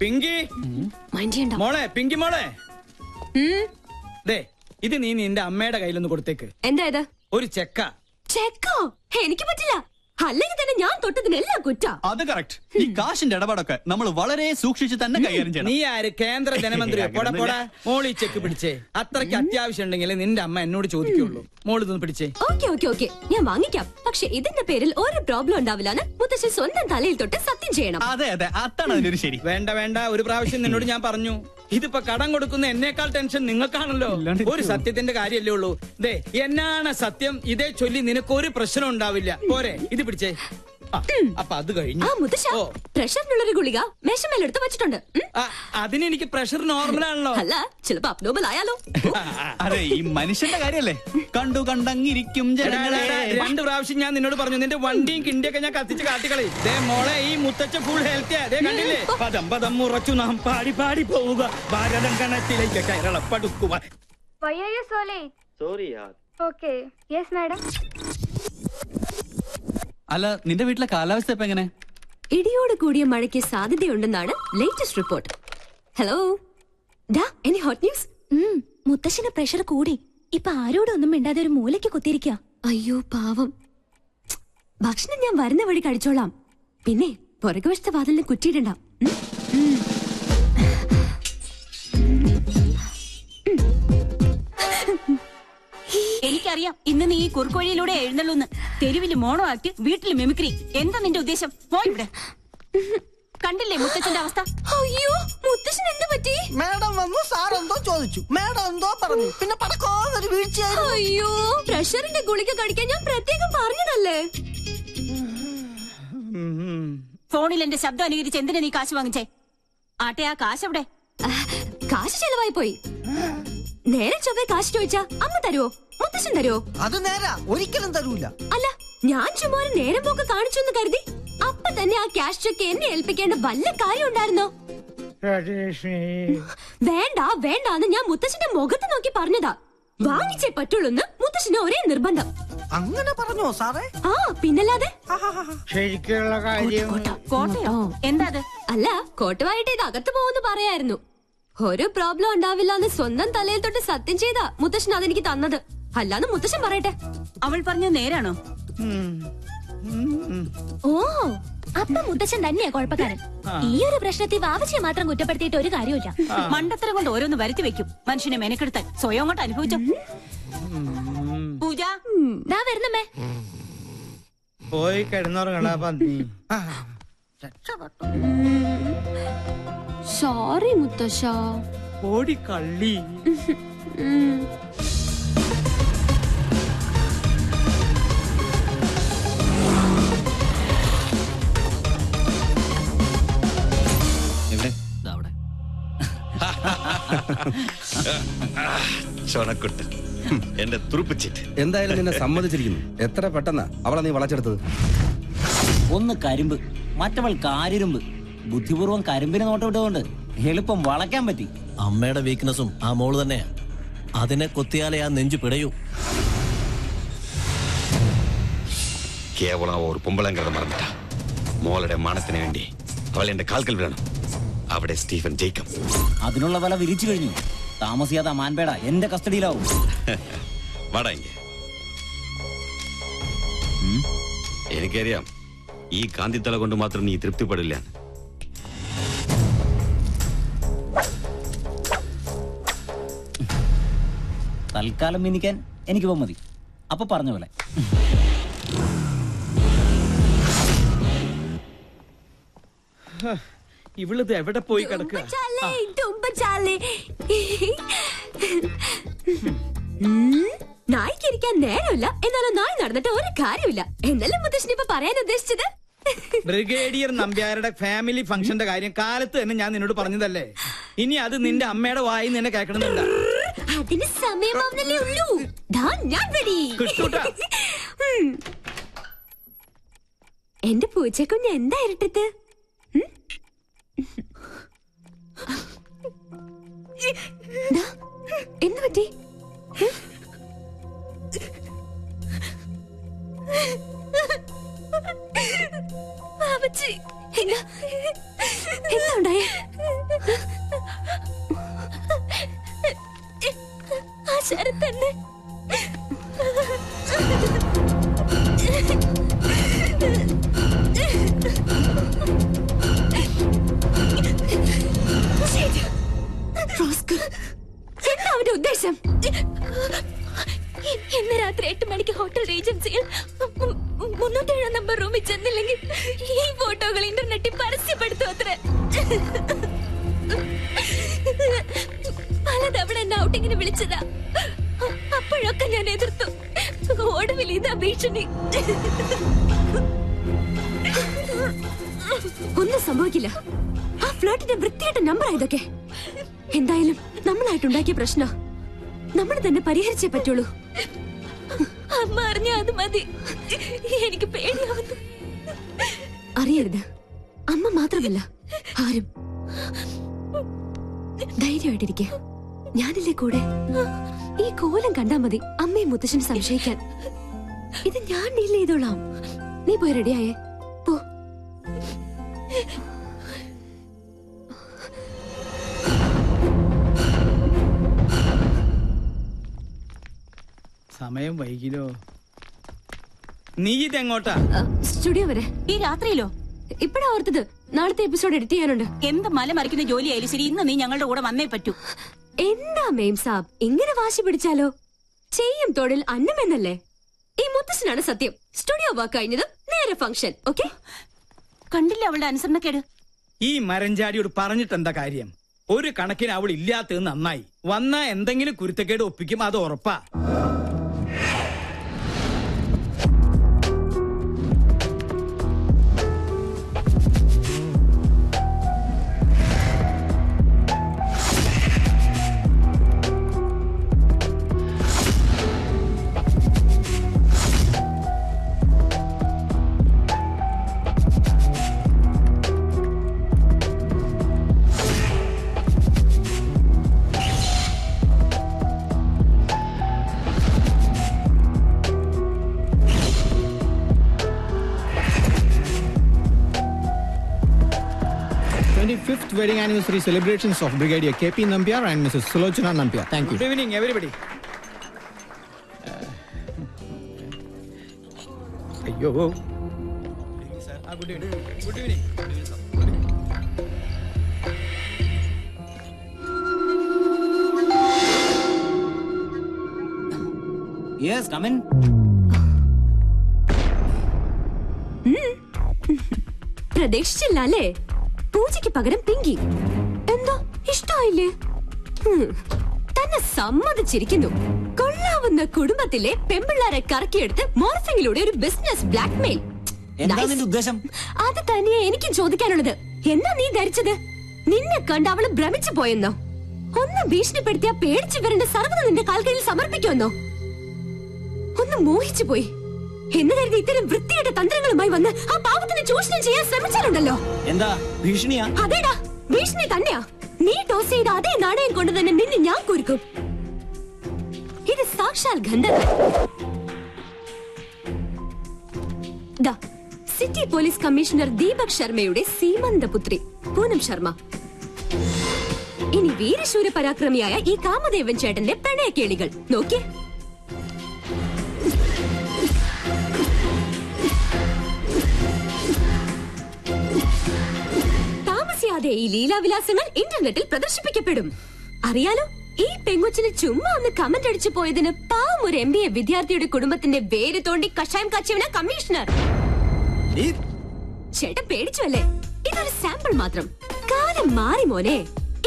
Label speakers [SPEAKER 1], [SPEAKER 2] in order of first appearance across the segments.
[SPEAKER 1] പിങ്കി മോളെ, പിങ്കി മോളെ, ദേ ഇത് നീ നിന്റെ അമ്മയുടെ കയ്യിലൊന്ന് കൊടുത്തേക്ക്.
[SPEAKER 2] എന്താ ഇത്?
[SPEAKER 1] ഒരു ചെക്ക.
[SPEAKER 2] ചെക്കോ? എനിക്ക് പറ്റില്ല. അല്ലെങ്കിൽ തന്നെ ഞാൻ തൊട്ടതിനെല്ലാം കുറ്റ.
[SPEAKER 3] അത് കറക്റ്റ്. ഈ കാശിന്റെ ഇടപാടൊക്കെ നമ്മൾ വളരെ സൂക്ഷിച്ച് തന്നെ കൈകാര്യം ചെയ്യണം.
[SPEAKER 1] നീ ആര്? കേന്ദ്ര ധനമന്ത്രി? പോടാ പോടാ. മോളി ചെക്ക് പിടിച്ചേ. അത്രയ്ക്ക് അത്യാവശ്യം ഉണ്ടെങ്കിൽ നിന്റെ അമ്മ എന്നോട് ചോദിക്കുള്ളൂ. മോളിതൊന്ന് പിടിച്ചേ.
[SPEAKER 2] ഓക്കെ ഞാൻ വാങ്ങിക്കാം. പക്ഷെ ഇതിന്റെ പേരിൽ ഒരു പ്രോബ്ലം ഉണ്ടാവില്ലാന്ന് മുത്തശ്ശൻ സ്വന്തം തലയിൽ തൊട്ട് സത്യം ചെയ്യണം.
[SPEAKER 3] അതെ അതാണ് അതിനൊരു ശരി.
[SPEAKER 1] വേണ്ട, ഒരു പ്രാവശ്യം നിന്നോട് ഞാൻ പറഞ്ഞു. ഇതിപ്പോ കടം കൊടുക്കുന്ന എന്നേക്കാൾ ടെൻഷൻ നിങ്ങൾക്കാണല്ലോ. ഒരു സത്യത്തിന്റെ കാര്യമല്ലേ ഉള്ളൂ. ദേ എന്നാണ് സത്യം, ഇതേ ചൊല്ലി നിനക്കൊരു പ്രശ്നം ഉണ്ടാവില്ല. പോരെ, ഇത് പിടിച്ചേ. അപ്പൊ അത് കഴിഞ്ഞു.
[SPEAKER 2] പ്രഷറിനുള്ളൊരു ഗുളിക മേശമേലെടുത്ത് വെച്ചിട്ടുണ്ട്.
[SPEAKER 1] അതിനെനിക്ക് പ്രഷർ നോർമലാണല്ലോ.
[SPEAKER 2] അല്ല, ചിലപ്പോ അബ്നോർമൽ ആയാലോ.
[SPEAKER 3] അതെ, ഈ മനുഷ്യന്റെ കാര്യല്ലേ. കണ്ടങ്ങിരിക്കും ജനങ്ങളെ.
[SPEAKER 1] 2 പ്രാവശ്യം ഞാൻ നിന്നോട് പറഞ്ഞു, നിന്റെ വണ്ടിയും കിണ്ടിയൊക്കെ ഞാൻ കത്തിച്ച് കാട്ടിക്കളി. ദേ മോളെ, ഈ മുത്തച്ഛ ഫുൾ ഹെൽത്തിയാ. ദേ കണ്ടില്ലേ? പദം ഉറച്ചു നാം പാടി പാടി പോവുക, ഭാരതം കണത്തിലേക്ക് കേരളപ്പെടുക്കുക.
[SPEAKER 4] Why are you so late?
[SPEAKER 5] Sorry yaar.
[SPEAKER 4] Okay. Yes madam.
[SPEAKER 3] അല്ല, നിന്റെ വീട്ടിലെ കാലാവസ്ഥ ഇപ്പൊ എങ്ങനെ?
[SPEAKER 2] ഇടിയോട് കൂടിയ മഴയ്ക്ക് സാധ്യതയുണ്ടെന്നാണ് latest report. Hello, any hot news?
[SPEAKER 6] മുത്തശ്ശന് പ്രഷർ കൂടി. ഇപ്പൊ ആരോടും ഒന്നും മിണ്ടാതെ ഒരു മൂലയ്ക്ക് കുത്തിയിരിക്കുക.
[SPEAKER 2] അയ്യോ പാവം. ഭക്ഷണം ഞാൻ വരുന്ന വഴി കഴിച്ചോളാം. പിന്നെ പുറകുവശത്തെ വാതിലിന് കുറ്റിയിടണ്ട.
[SPEAKER 6] എനിക്കറിയാം ഇന്ന് നീ ഈ കുറുക്കോഴിയിലൂടെ എഴുന്നള്ളൂന്ന്. തെരുവില് മോണോ ആക്ട്, വീട്ടില് മിമിക്രി. എന്താ നിന്റെ ഉദ്ദേശം? പോയിവിടെ. കണ്ടില്ലേ മുത്തച്ഛന്റെ അവസ്ഥ?
[SPEAKER 2] അയ്യോ, മുത്തച്ഛൻ എന്ത് പറ്റി?
[SPEAKER 7] മാഡം വന്നു, സാർ എന്തോ ചോദിച്ചു, മാഡം എന്തോ പറഞ്ഞു, പിന്നെ പടക്കോന്നൊരു വീഴ്ചയായിരുന്നു.
[SPEAKER 2] അയ്യോ, പ്രഷറിന്റെ ഗുളിക കഴിക്കാൻ ഞാൻ പ്രത്യേകം പറഞ്ഞതല്ലേ.
[SPEAKER 6] ഫോണിൽ എന്റെ ശബ്ദം അനുകരിച്ച് എന്തിനാ നീ കാശ് വാങ്ങിച്ചേ? ആട്ടെ, ആ കാശ് എവിടെ?
[SPEAKER 2] കാശ് ചെലവായി പോയി. നേരെ ചൊവ്വേ കാശ് ചോദിച്ചാ അമ്മ തരുവോ? മുത്തശ്ശൻ തരുവോ?
[SPEAKER 7] അത് നേരാ, ഒരിക്കലും തരൂല.
[SPEAKER 2] അല്ല, ഞാൻ ചുമ്മാ ഒരു നേരം പോക്ക് കാണിച്ചു എന്ന് കരുതി അപ്പൊ തന്നെ ആ ക്യാഷ് ചെക്ക് എന്നെ ഏൽപ്പിക്കേണ്ട വല്ല കാര്യം ഉണ്ടായിരുന്നോ? വേണ്ടാന്ന് ഞാൻ മുത്തശ്ശന്റെ മുഖത്ത് നോക്കി പറഞ്ഞതാ. വാങ്ങിച്ചേ പറ്റുള്ളൂന്ന് മുത്തശ്ശന് ഒരേ നിർബന്ധം.
[SPEAKER 7] അങ്ങനെ പറഞ്ഞോ സാറേ?
[SPEAKER 2] ആ, പിന്നല്ലാതെ.
[SPEAKER 1] ശരിക്കുള്ള കാര്യം.
[SPEAKER 6] കോട്ടയോ? എന്താ?
[SPEAKER 2] അല്ല, കോട്ടുവായിട്ട് ഇത് അകത്ത് പോകുന്നു പറയായിരുന്നു. ഒരു പ്രോബ്ലം ഉണ്ടാവില്ല എന്ന് സ്വന്തം തലയിൽ തൊട്ട് സത്യം ചെയ്താ മുത്തശ്ശൻ അതെനിക്ക് തന്നത്. അല്ലാന്ന് മുത്തശ്ശൻ പറയട്ടെ.
[SPEAKER 6] അവൾ പറഞ്ഞ നേരാണോ?
[SPEAKER 2] ഓ,
[SPEAKER 6] അപ്പൊ മുത്തശ്ശൻ തന്നെയാ കുഴപ്പക്കാരൻ. ഈ ഒരു പ്രശ്നത്തിൽ വാവച്ചിയെ മാത്രം കുറ്റപ്പെടുത്തിയിട്ട് ഒരു കാര്യമില്ല. മണ്ടത്തരം കൊണ്ട് ഓരോന്ന് വരുത്തി വെക്കും. മനുഷ്യനെ മെനക്കെടുത്താൻ സ്വയം അങ്ങോട്ട് അനുഭവിച്ചോ. പൂജ വരുന്നമ്മേ.
[SPEAKER 1] പോയി കിടന്നുറങ്ങണ പന്നി.
[SPEAKER 2] സോറി മുത്തശ്ശ.
[SPEAKER 1] ഓടി കള്ളി.
[SPEAKER 5] ചൊണക്കുട്ട്, എന്റെ തുറുപ്പിച്ചിട്ട്.
[SPEAKER 8] എന്തായാലും നിന്നെ സമ്മതിച്ചിരിക്കുന്നു. എത്ര പെട്ടെന്നാ അവളെ നീ വളച്ചെടുത്തത്.
[SPEAKER 9] ഒന്ന് കരിമ്പ്, മറ്റവൾ കാരിരുമ്പ്. ബുദ്ധിപൂർവ്വം കരിമ്പിനെ നോട്ടമിട്ടുകൊണ്ട് എളുപ്പം വളയ്ക്കാൻ പറ്റി.
[SPEAKER 10] അമ്മയുടെ വീക്ക്നെസ്സും ആ മോള് തന്നെയാ. അതിനെ കൊത്തിയാലേ ആ നെഞ്ചു പിടയൂ.
[SPEAKER 5] കേവലം ഒരു പൊമ്പളങ്കര മറന്നിട്ട മോളുടെ മാനത്തിന് വേണ്ടി അവൾ എന്റെ കാൽക്കൽ വീഴണം. അവിടെ സ്റ്റീഫൻ ജയിക്കും.
[SPEAKER 9] അതിനുള്ള വില വിരിച്ചു കഴിഞ്ഞു. താമസിയാത്ത മാൻപേട എന്റെ കസ്റ്റഡിയിലാവും.
[SPEAKER 5] വാടാങ്കി, എനിക്കറിയാം ഈ കാന്തിത്തല കൊണ്ട് മാത്രം നീ തൃപ്തിപ്പെടില്ല.
[SPEAKER 9] തൽക്കാലം മിനിക്കാൻ എനിക്കിപ്പോ മതി. അപ്പൊ പറഞ്ഞ പോലെ.
[SPEAKER 1] ഇവളിത് എവിടെ പോയി കിടക്കുക?
[SPEAKER 2] നായിക്കിരിക്കാൻ നേരമില്ല, എന്നാലും നായി നടന്നിട്ട് ഒരു കാര്യമില്ല. എന്നല്ലേ മുത്തശ്ശൻ ഇപ്പൊ പറയാൻ ഉദ്ദേശിച്ചത്?
[SPEAKER 1] ബ്രിഗേഡിയർ നമ്പ്യാരുടെ ഫാമിലി ഫംഗ്ഷന്റെ കാര്യം കാലത്ത് തന്നെ ഞാൻ നിന്നോട് പറഞ്ഞതല്ലേ. ഇനി അത് നിന്റെ അമ്മയുടെ വായി നിന്നെ കേൾക്കണമെന്നുണ്ട.
[SPEAKER 2] അതിന് സമയമാവുന്നല്ലേ ഉള്ളൂ. ഞാൻ റെഡി. എന്റെ പൂച്ചക്കുഞ്ഞ് എന്താ ഇരട്ടത്ത്? എന്ത് പറ്റി? പലതവണ എന്നെ ഔട്ടിങ്ങിന് വിളിച്ചതാ. അപ്പോഴൊക്കെ ഞാൻ എതിർത്തു. ഒടുവിൽ ഇതാ ഭീഷണി. ഒന്നും സംഭവിക്കില്ല. ആ ഫ്ലേട്ടിന്റെ വൃത്തിയായിട്ട നമ്പറാ ഇതൊക്കെ. എന്തായാലും നമ്മളായിട്ടുണ്ടാക്കിയ പ്രശ്നം നമ്മൾ തന്നെ പരിഹരിച്ചേ പറ്റുള്ളൂ. അമ്മ അറിഞ്ഞ അത് മതി. എനിക്ക് പേടിയാവുന്നു. അറിയരുത്. അമ്മ മാത്രമല്ല ആരും. ധൈര്യമായിട്ടിരിക്കെ. ഞാനില്ലേ കൂടെ. ഈ കോലം കണ്ടാ മതി അമ്മയും മുത്തശ്ശനും സംശയിക്കാൻ. ഇത് ഞാൻ ഡീൽ ചെയ്തോളാം. നീ പോയി റെഡിയായേ പോ.
[SPEAKER 1] സമയം വൈകിലോ? നീ ഇതെങ്ങോട്ടാ?
[SPEAKER 2] സ്റ്റുഡിയോ വരെ.
[SPEAKER 6] ഈ രാത്രിയിലോ?
[SPEAKER 2] ഇപ്പഴാ ഓർത്തത്. നാളത്തെ എപ്പിസോഡ് എഡിറ്റ് ചെയ്യാനുണ്ട്.
[SPEAKER 6] എന്ത് മല മറിക്കുന്ന ജോലിയായാലും ശരി, ഇന്ന് നീ ഞങ്ങളുടെ കൂടെ വന്നേ പറ്റൂ.
[SPEAKER 2] എന്താ മേം സാബ് ഇങ്ങനെ വാശി പിടിച്ചാലോ? ചെയ്യും തൊഴിൽ അന്നമെന്നല്ലേ? ഈ മുത്തശ്ശനാണ് സത്യം. സ്റ്റുഡിയോ വർക്ക് കഴിഞ്ഞത് നേരെ ഫംഗ്ഷൻ. ഓക്കെ?
[SPEAKER 6] കണ്ടില്ല അവളുടെ അനുസരണക്കേട്.
[SPEAKER 1] ഈ മരഞ്ചാടിയോട് പറഞ്ഞിട്ട് എന്താ കാര്യം? ഒരു കണക്കിന് അവൾ ഇല്ലാത്തത് നന്നായി. വന്ന എന്തെങ്കിലും കുരുത്തക്കേട് ഒപ്പിക്കും, അത് ഉറപ്പാ.
[SPEAKER 11] Wedding anniversary celebrations of Brigadier KP Nambiar and Mrs. Sulochana Nambiar. Thank you.
[SPEAKER 1] Good evening, everybody. Ayyo. Good evening. Good evening.
[SPEAKER 9] Yes, come in.
[SPEAKER 2] പ്രതീക്ഷിച്ചില്ല അല്ലേ? പൂജയ്ക്ക് പകരം പിങ്കി. എന്താ ഇഷ്ടായില്ലേ? തന്നെ സമ്മതിച്ചിരിക്കുന്നു. കൊള്ളാവുന്ന കുടുംബത്തിലെ പെമ്പിള്ളാരെ കറക്കിയെടുത്ത് മോർഫിംഗിലൂടെ ഒരു ബിസിനസ് ബ്ലാക്ക്മെയിൽ. അത് തന്നെയാ എനിക്കും ചോദിക്കാനുള്ളത്. എന്താ നീ ധരിച്ചത്? നിന്നെ കണ്ട് അവള് ഭ്രമിച്ചു പോയെന്നോ? ഒന്ന് ഭീഷണിപ്പെടുത്തിയാ പേടിച്ചു വരേണ്ട സർവ്വത നിന്റെ കാൽക്കീഴിൽ സമർപ്പിക്കുമെന്നോ? ഒന്ന് മോഹിച്ചു പോയി എന്ന് കരുതി ഇത്തരം വൃത്തിയുടെ തന്ത്രങ്ങളുമായി വന്ന് ആ പാവത്തിനെ ചൂഷണം ചെയ്യാൻ ശ്രമിച്ചാലുണ്ടല്ലോ.
[SPEAKER 9] എന്താ ഭീഷണിയാ?
[SPEAKER 2] അതേടാ, ഭീഷണി തന്നെയാ. നീ ടോസ് ചെയ്ത അതേ നാണയം കൊണ്ട് തന്നെ നിന്നെ ഞാൻ കുരുക്കും. ഇത് സാക്ഷാൽ ഗന്ധർവൻ. സിറ്റി പോലീസ് കമ്മീഷണർ ദീപക് ശർമ്മയുടെ സീമന്തപുത്രി പൂനം ശർമ്മ. ഇനി വീരശൂര പരാക്രമിയായ ഈ കാമദേവൻ ചേട്ടന്റെ പ്രണയക്കേളികൾ നോക്കിയേ. താമസിയാതെ ഈ ലീലാവിലാസങ്ങൾ ഇന്റർനെറ്റിൽ പ്രദർശിപ്പിക്കപ്പെടും. അറിയാലോ, ഈ പെങ്കൊച്ചിന് ചുമ്മാ ഒന്ന് കമന്റ് അടിച്ചു പോയതിന് പാവം ഒരു MBA വിദ്യാർത്ഥിയുടെ കുടുംബത്തിന്റെ വേര് തോണ്ടി കഷായം കാച്ചിയവനാ കമ്മീഷണർ. ചേട്ടൻ പേടിച്ചു അല്ലേ? ഇതൊരു സാമ്പിൾ മാത്രം. കാലം മാറി മോനെ.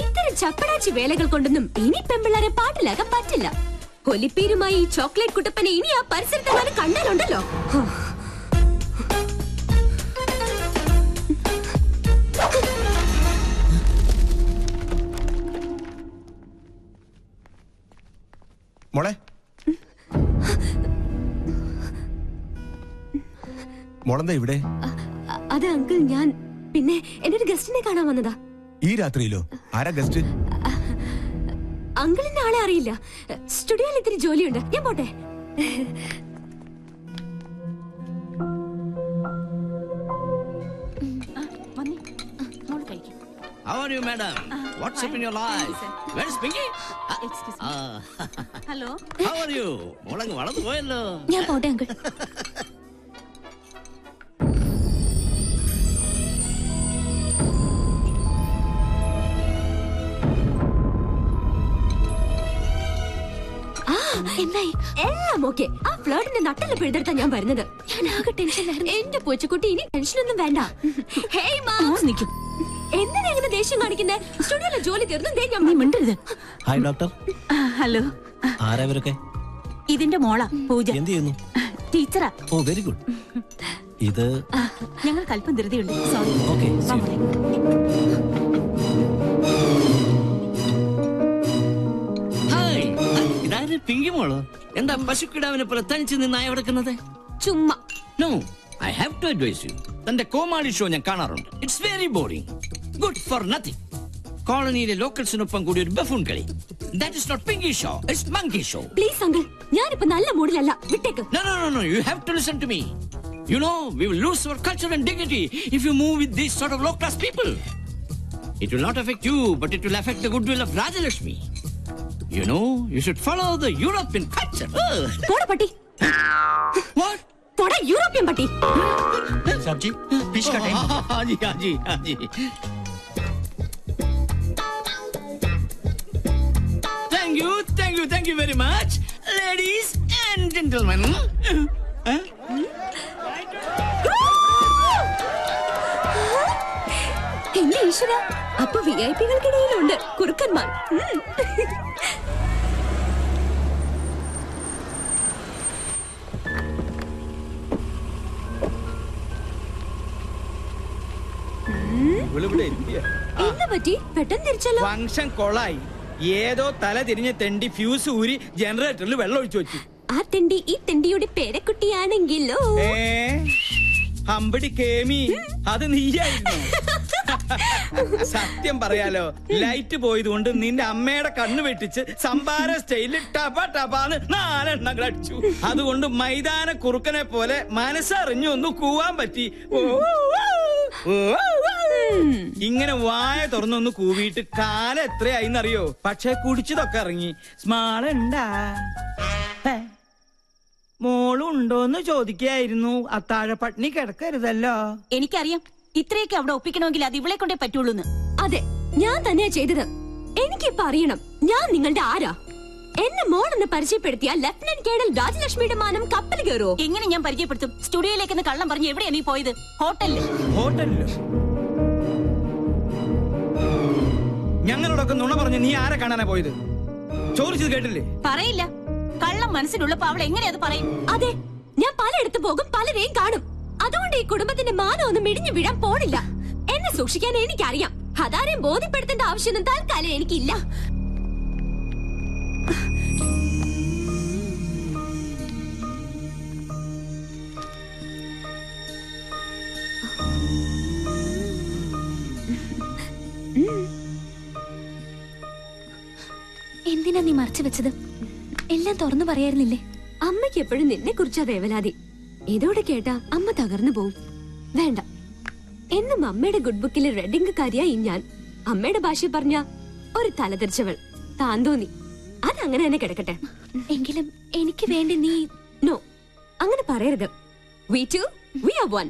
[SPEAKER 2] ഇത്തരം ചപ്പടാച്ചി വേലകൾ കൊണ്ടൊന്നും ഇനി പെമ്പിള്ളാരെ പാട്ടിലാക്കാൻ പറ്റില്ല. ഒലിപ്പീരുമായി ഈ ചോക്ലേറ്റ് കുട്ടപ്പനെ ഇനി ആ പരിസരത്തെങ്ങാനും കണ്ടാലുണ്ടല്ലോ.
[SPEAKER 8] മോളെ മോളെന്താ ഇവിടെ?
[SPEAKER 2] അത് അങ്കിൾ, ഞാൻ പിന്നെ എന്റെ ഒരു ഗസ്റ്റിനെ കാണാൻ വന്നതാ.
[SPEAKER 8] ഈ രാത്രിയിലോ? ആരാ ഗസ്റ്റ്?
[SPEAKER 2] അങ്കിളിന്റെ ആളെ അറിയില്ല. സ്റ്റുഡിയോയിൽ ഇത്തിരി ജോലിയുണ്ട്, ഞാൻ പോട്ടെ.
[SPEAKER 10] How are you, madam? What's up in your life? Where is Pinky?
[SPEAKER 6] Excuse me. Hello.
[SPEAKER 10] How are you? മോളങ്ങ് വളർന്നു പോയല്ലോ.
[SPEAKER 2] ഞാൻ പോട്ടെ അങ്കിൾ. എന്തായി? എല്ലാം ഓക്കെ. ആ ഫ്ലേർട്ടിന്റെ നട്ടല് പിഴുതെടുത്താ ഞാൻ വരുന്നത്. ഞാൻ ആകെ ടെൻഷനിലായിരുന്നു. എന്റെ പൂച്ചക്കുട്ടി ഇനി ടെൻഷനൊന്നും വേണ്ട. ഹേയ് മാം,
[SPEAKER 6] നിൽക്കും.
[SPEAKER 2] എന്തിനാ ഇങ്ങനെ ദേഷ്യം കാണിക്കുന്നേ? സ്റ്റുഡിയോയിലെ ജോലി തീർന്നു ദേ ഞാൻ
[SPEAKER 6] നീ മിണ്ടരുത്.
[SPEAKER 10] Hi doctor.
[SPEAKER 6] ഹലോ.
[SPEAKER 10] ആരാ ഇവരൊക്കെ?
[SPEAKER 6] ഇതിന്റെ മോളാ പൂജ.
[SPEAKER 10] എന്ത് ചെയ്യുന്നു?
[SPEAKER 6] ടീച്ചറാ.
[SPEAKER 10] ഓ വെരി ഗുഡ്. ഇത്
[SPEAKER 6] ഞങ്ങൾക്ക് അല്പം ധൃതിയുണ്ട്. സോറി.
[SPEAKER 10] ഓക്കെ.
[SPEAKER 12] ഹായ്, ഇതാര് പിങ്കി മോളോ? എന്താ പശുക്കിടാവിനെ പോലെ തനിച്ച് നിന്നായി കിടക്കുന്നത്?
[SPEAKER 2] ചുമ്മാ.
[SPEAKER 12] No, I have to advise you. തന്റെ കോമാളി ഷോ ഞാൻ കാണാറുണ്ട്. It's very boring, good for nothing. കോളനിയിലെ ലോക്കൽസിനൊപ്പം കൂടി ഒരു ബഫൂൺ കളി. That is not pinky show, it's monkey show.
[SPEAKER 2] Please uncle, ഞാനിപ്പോ നല്ല മൂഡിലല്ല, വിട്ടേക്ക്.
[SPEAKER 12] No, no, no, no, you have to listen to me. You know, we will lose our culture and dignity if you move with these sort of low-class people. It will not affect you, but it will affect the goodwill of Rajalakshmi. You know, you should follow the European culture.
[SPEAKER 2] പോടാ പട്ടി.
[SPEAKER 12] What?
[SPEAKER 2] പോടാ European പട്ടി.
[SPEAKER 3] Sabzi fish cut.
[SPEAKER 12] हाँ जी, हाँ जी, हाँ जी. Thank you very much, ladies and gentlemen.
[SPEAKER 2] എന്റെ ഈശ്വര, അപ്പൊ വിഐപികൾക്കിടയിലുണ്ട് കുറുക്കന്മാർ. എന്താ പറ്റി? പെട്ടെന്ന് തിരിച്ചല്ലോ.
[SPEAKER 1] ഫംഗ്ഷൻ കൊളായി. ഏതോ തല തിരിഞ്ഞ തെണ്ടി ഫ്യൂസ് ഊരി ജനറേറ്ററിൽ വെള്ളം ഒഴിച്ചു വെച്ചു.
[SPEAKER 2] ആ തെണ്ടി ഈ തെണ്ടിയുടെ പേരക്കുട്ടിയാണെങ്കിലോ?
[SPEAKER 1] അമ്പടി കേമി, അത് നീയായിരുന്നു. സത്യം പറയാലോ, ലൈറ്റ് പോയതുകൊണ്ട് നിന്റെ അമ്മയുടെ കണ്ണ് വെട്ടിച്ച് സംഭാര സ്റ്റൈലിൽ ടപ ടപാന്ന് 4 എണ്ണങ്ങൾ അടിച്ചു. അതുകൊണ്ട് മൈതാന കുറുക്കനെ പോലെ മനസ്സറിഞ്ഞു ഒന്ന് കൂവാൻ പറ്റി. ഇങ്ങനെ വായ തുറന്നൊന്ന് കൂവിയിട്ട് കാലം എത്രയായിന്നറിയോ? പക്ഷെ കുടിച്ചതൊക്കെ ഇറങ്ങി. സ്മാളുണ്ടാ മോളുണ്ടോന്ന് ചോദിക്കായിരുന്നു. അത്താഴ പട്ടിണി കിടക്കരുതല്ലോ.
[SPEAKER 6] എനിക്കറിയാം, ഇത്രയൊക്കെ അവിടെ ഒപ്പിക്കണമെങ്കിൽ അത് ഇവളെ കൊണ്ടേ പറ്റുള്ളൂ.
[SPEAKER 2] അതെ, ഞാൻ തന്നെയാ ചെയ്തത്. എനിക്കിപ്പോ അറിയണം ഞാൻ നിങ്ങളുടെ ആരാ. എന്നെ മോളെന്ന് പരിചയപ്പെടുത്തിയ ലഫ്റ്റനന്റ് കേണൽ രാജലക്ഷ്മിയുടെ മാനം കപ്പൽ കയറോ?
[SPEAKER 6] എങ്ങനെ ഞാൻ പരിചയപ്പെടുത്തും? സ്റ്റുഡിയോയിലേക്ക് കള്ളം പറഞ്ഞ് എവിടെയാ നീ പോയത്?
[SPEAKER 1] ഹോട്ടലില്. ഞങ്ങളോടൊക്കെ നുണ പറഞ്ഞ് നീ ആരെ കാണാനാ പോയത്? ചോദിച്ചത് കേട്ടില്ലേ?
[SPEAKER 6] പറയില്ല. കള്ളം മനസ്സിലുള്ളപ്പോ അവൾ എങ്ങനെ അത് പറയും?
[SPEAKER 2] അതെ, ഞാൻ പലയിടത്ത് പോകും, പലരെയും കാണും. അതുകൊണ്ട് ഈ കുടുംബത്തിന്റെ മാനം ഒന്നും ഇടിഞ്ഞു വീഴാൻ പോണില്ല. എന്നെ സൂക്ഷിക്കാൻ എനിക്കറിയാം. അതാരെയും ബോധ്യപ്പെടുത്തേണ്ട ആവശ്യമൊന്നും തൽക്കാലം എനിക്കില്ല.
[SPEAKER 13] എന്തിനാ നീ മറച്ചു വെച്ചത്? എല്ലാം തുറന്നു പറയായിരുന്നില്ലേ?
[SPEAKER 2] അമ്മയ്ക്ക് എപ്പോഴും നിന്നെ കുറിച്ചാ വേവലാതി. ഇതോടെ കേട്ടാ അമ്മ തകർന്നു പോവും. വേണ്ട, എന്നും അമ്മയുടെ ഗുഡ് ബുക്കിലെ റെഡിംഗ് കാര്യായി ഞാൻ. അമ്മയുടെ ഭാഷ പറഞ്ഞ ഒരു തലതെറിച്ചവൾ താൻ തോന്നി. അതങ്ങനെ തന്നെ കിടക്കട്ടെ.
[SPEAKER 13] എങ്കിലും എനിക്ക് വേണ്ടി നീ...
[SPEAKER 2] നോ, അങ്ങനെ പറയരുത്. We two, we are one.